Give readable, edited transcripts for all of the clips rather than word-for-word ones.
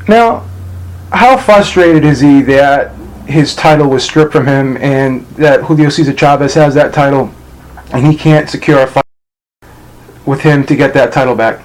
Now, how frustrated is he that his title was stripped from him and that Julio Cesar Chavez has that title and he can't secure a fight with him to get that title back?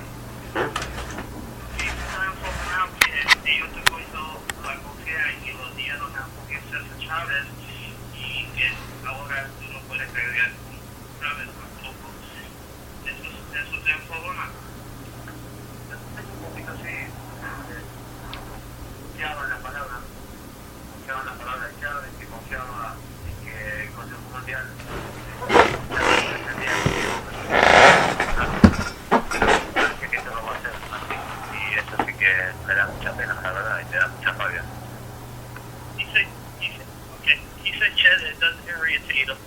It does irritate him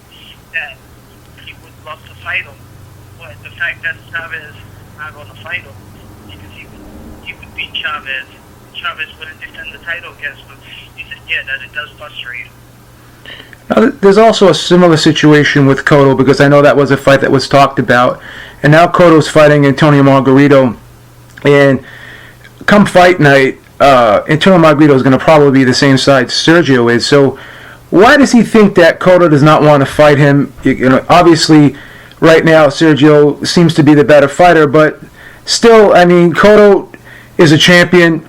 that he would love to fight him, but the fact that Chavez not going to fight him because he would beat Chavez. Chavez wouldn't defend the title against him. He said, yeah, that it does frustrate him. Now, there's also a similar situation with Cotto because I know that was a fight that was talked about, and now Cotto's fighting Antonio Margarito, and come fight night, Antonio Margarito is going to probably be the same side Sergio is. So why does he think that Cotto does not want to fight him? You know, obviously, right now Sergio seems to be the better fighter, but still, I mean, Cotto is a champion.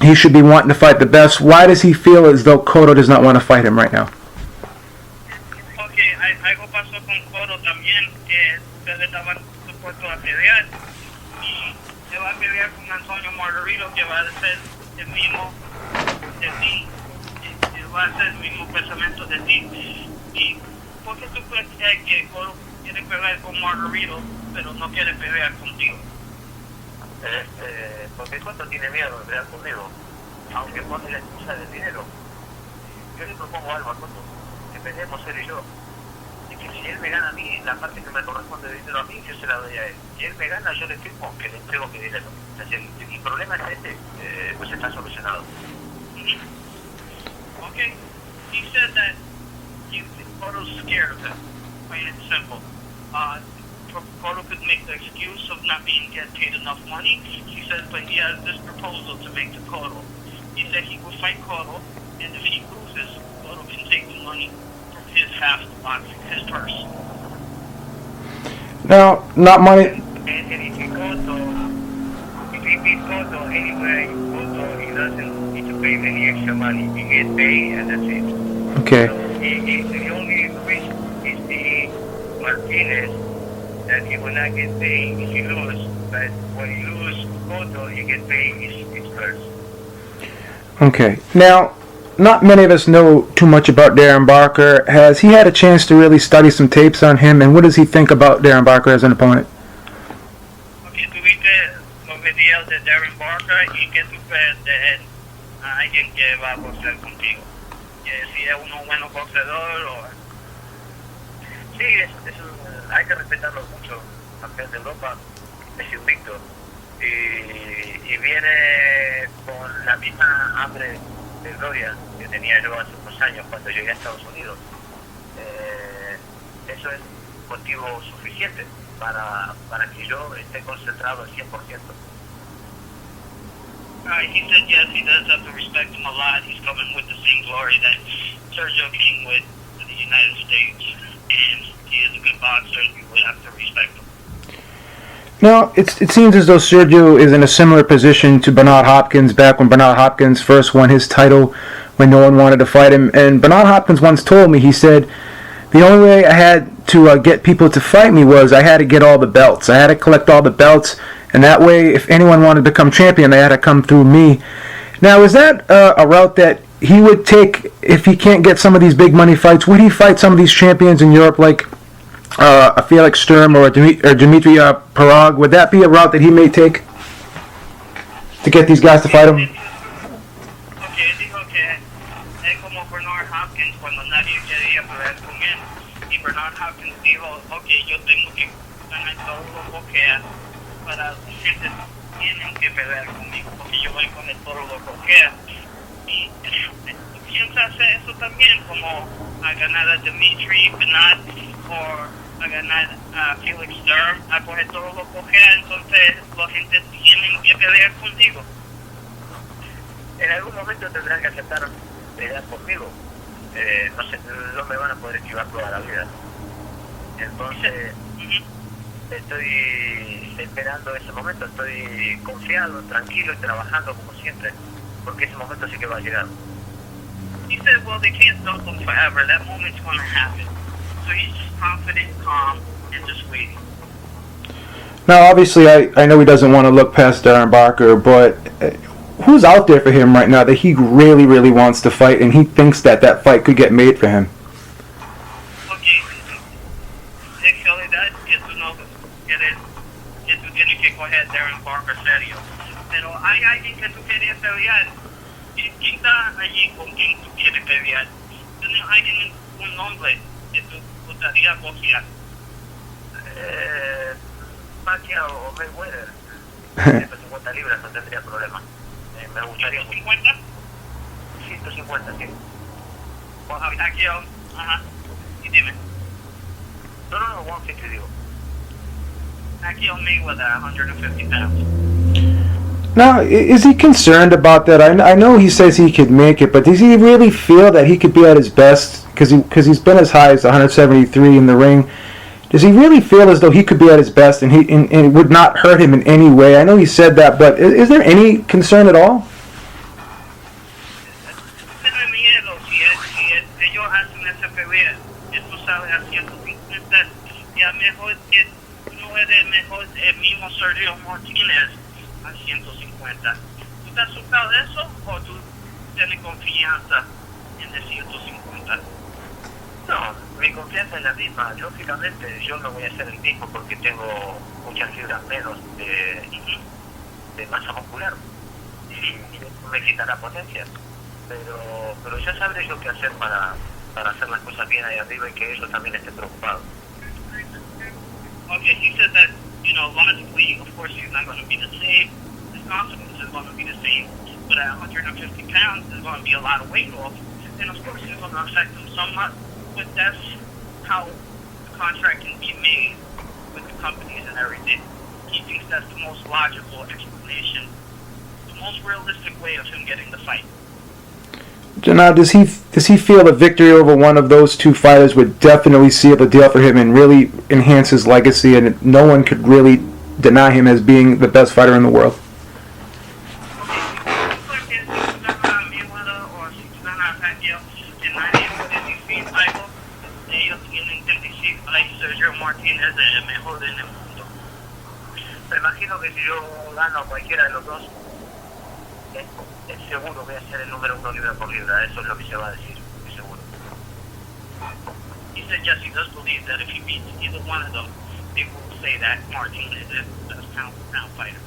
He should be wanting to fight the best. Why does he feel as though Cotto does not want to fight him right now? Okay, algo pasó con Cotto también, que ustedes estaban supuestos a pelear y se va a pelear con Antonio Margarito, que va a ser el mismo de ti. Va a ser el mismo pensamiento de ti. ¿Y por qué tú crees que Cotto quiere pelear con Margarito, pero no quiere pelear contigo? Porque Cotto tiene miedo de pelear conmigo, aunque pone la excusa del dinero. Yo le propongo algo a Cotto, que peleemos él y yo. Y que si él me gana a mí, la parte que me corresponde de dinero a mí, yo se la doy a él. Si él me gana, yo le firmo que le entrego mi dinero. O sea, si mi problema es pues está solucionado. Okay, he said that Cotto's scared of him, plain and simple. Cotto could make the excuse of not being get paid enough money. He said, but he has this proposal to make to Cotto. He said he will fight Cotto, and if he loses, Cotto can take the money from his half of the boxing, his purse. No, not money. And if he beats Cotto anyway, Cotto, he doesn't need to pay any extra money. He gets paid and that's it. Okay. So the only risk is the Martinez that he will not get paid if he loses. But when he loses Cotto, he gets paid his purse. Okay. Now, not many of us know too much about Darren Barker. Has he had a chance to really study some tapes on him, and what does he think about Darren Barker as an opponent? Okay, tuviste los videos de Darren Barker y que tú crees de alguien que va a boxear contigo. Que si es un buen boxeador o... Sí, hay que respetarlo mucho. Campeón de Europa, es invicto. Y viene con la misma hambre de gloria que tenía yo hace unos años cuando llegué a Estados Unidos. Eso es motivo suficiente para que yo esté concentrado al 100%. He said yes, he does have to respect him a lot. He's coming with the same glory that Sergio came with to the United States. And he is a good boxer, and you would have to respect him. Now, it seems as though Sergio is in a similar position to Bernard Hopkins back when Bernard Hopkins first won his title when no one wanted to fight him. And Bernard Hopkins once told me, he said, the only way I had to get people to fight me was I had to get all the belts. I had to collect all the belts, and that way if anyone wanted to become champion, they had to come through me. Now, is that a route that he would take if he can't get some of these big money fights? Would he fight some of these champions in Europe like a Felix Sturm or Dimitri Parag? Would that be a route that he may take to get these guys to fight him? Okay, dijo que es como Bernard Hopkins cuando nadie quería pelear con él. Y Bernard Hopkins dijo, okay, yo tengo que ganar todo lo que para la gente tienen que pelear conmigo porque yo voy a comer todo lo que y piensa hacer eso también como a ganar a Dimitri Bernard o a ganar a Felix Sturm, a coger todo lo que entonces la gente tiene que pelear contigo. en algún momento tendrán que aceptar pelear conmigo. No me van a poder esquivar toda la vida. Entonces, estoy esperando ese momento, estoy confiado, tranquilo y trabajando como siempre, porque ese momento sí que va a llegar. He said, well, they can't dump him forever. That moment's going to happen. So he's just confident, calm, and just waiting. Now, obviously, I know he doesn't want to look past Darren Barker, but who's out there for him right now that he really, really wants to fight, and he thinks that that fight could get made for him? Okay, en realidad que tú no quieres, que tú tienes que coger Darren Barker serio. Pero hay alguien que tú quieres pelear. ¿Quién está allí con quien tú quieres pelear? ¿Tienes alguien, un nombre que tú gustaría boxear? Pacquiao o Mayweather, 150 libras no tendría problema. Me gustaría mucho. 150? 150, sí. Pacquiao, ajá. Y dime. No, 150 digo. Pacquiao Mayweather, 150 pounds. Now, is he concerned about that? I know he says he could make it, but does he really feel that he could be at his best? Because he's been as high as 173 in the ring. Does he really feel as though he could be at his best and it would not hurt him in any way? I know he said that, but is there any concern at all? Tiene miedo si ellos hacen esa pelea, que tú sabes a 150, y a mejor que no eres mejor el mismo Sergio Martinez a 150. ¿Tú estás asustado de eso o tú tienes confianza en el 150? No, mi confianza es la misma. Lógicamente yo no voy a ser el mismo porque tengo muchas fibras menos de masa muscular y eso me quitará potencia. Pero ya sabré yo qué hacer para hacer las cosas bien ahí arriba y que ellos también estén preocupados. Okay, he said that, logically, of course, he's not going to be the same. His confidence is going to be the same. But at 150 pounds, there's going to be a lot of weight off. And of course, it's going to affect him somewhat. But that's how the contract can be made with the companies and everything. He thinks that's the most logical explanation, the most realistic way of him getting the fight. Now, does he feel a victory over one of those two fighters would definitely seal the deal for him and really enhance his legacy, and no one could really deny him as being the best fighter in the world? Sergio Martinez es el mejor en el mundo. Me imagino que si yo gano a cualquiera de los dos, es seguro voy a ser el número 1 libra por libra. Eso es lo que se va a decir, estoy seguro. He said yes, he does believe that if he beats either one of them, they will say that Martinez is the best pound fighter.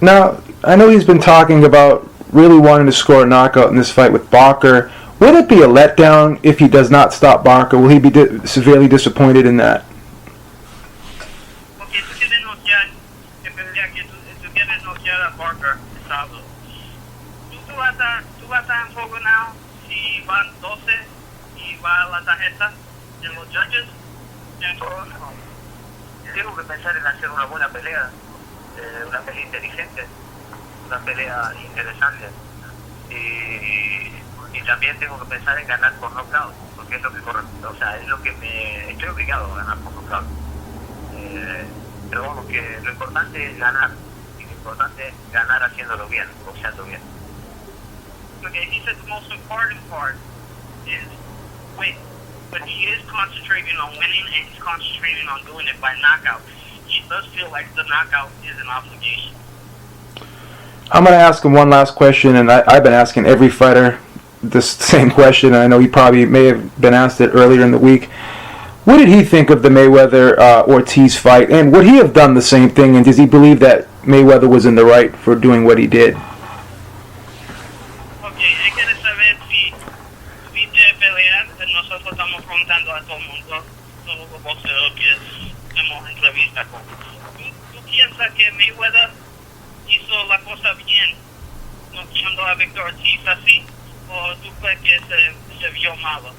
Now, I know he's been talking about really wanting to score a knockout in this fight with Barker. Would it be a letdown if he does not stop Barker? Will he be severely disappointed in that? Porque tú quieres noquear, en verdad que tú quieres noquear a Barker el sábado. Tú vas a en juego now si van 12 y va a la tarjeta de los judges. Tengo que pensar en hacer una buena pelea, una pelea inteligente, una pelea interesante. Y también tengo que pensar en ganar por knockout, porque es lo que es lo que estoy obligado a ganar por knockout. Pero vamos, que lo importante es ganar, y lo importante es ganar haciéndolo bien, boxeando bien. Okay, he said the most important part is win, but he is concentrating on winning and he's concentrating on doing it by knockout. He does feel like the knockout is an obligation. I'm going to ask him one last question, and I've been asking every fighter this same question. I know he probably may have been asked it earlier in the week. What did he think of the Mayweather-Ortiz fight, and would he have done the same thing, and does he believe that Mayweather was in the right for doing what he did? Okay, él quiere saber si tuviste pelear, nosotros estamos preguntando a todo el mundo, todos los boxeadores que hacemos entrevistas con. ¿Tú piensas que Mayweather hizo la cosa bien, noqueando a Víctor Ortiz así, o tú crees que se vio malo?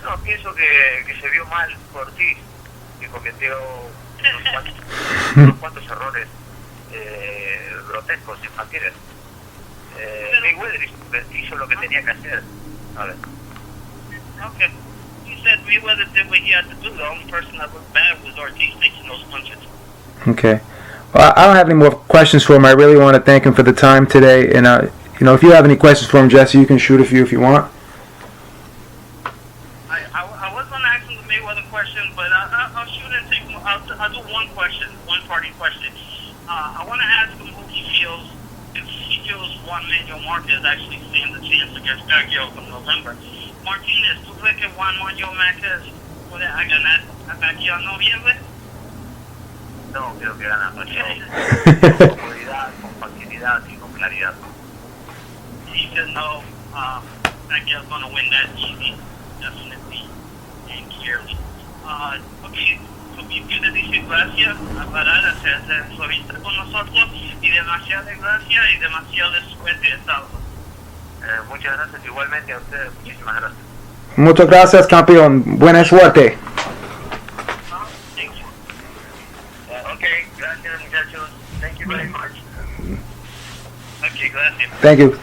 No, pienso que se vio mal por Ortiz, que cometió unos cuantos errores grotescos, infantiles. Mayweather hizo lo que tenía que hacer. A ver. Okay. He said Mayweather did what he had to do. The only person that looked bad was Ortiz taking those punches. Okay. Well, I don't have any more questions for him. I really want to thank him for the time today. And if you have any questions for him, Jesse, you can shoot a few if you want. I was going to ask him the Mayweather question, but I'll shoot and take. I'll do one question, one party question. I want to ask him who he feels, if he feels Juan Manuel Marquez actually stands a chance against Sergio in November. Martinez, ¿tú crees que Juan Manuel Marquez puede ganar aquí en noviembre? No, creo que gana Sergio. Con comodidad, con facilidad y con claridad. He said no, Sergio's going to win that easy, definitely, and clearly. Okay, so yo quiero decir gracias a Parar a hacer esta entrevista con nosotros y demasiada gracias y demasiada suerte de sábado. Muchas gracias igualmente a ustedes, muchísimas gracias. Muchas gracias, campeón. Buena suerte. Thank you. Okay, gracias muchachos. Thank you very much. Okay, gracias. Thank you.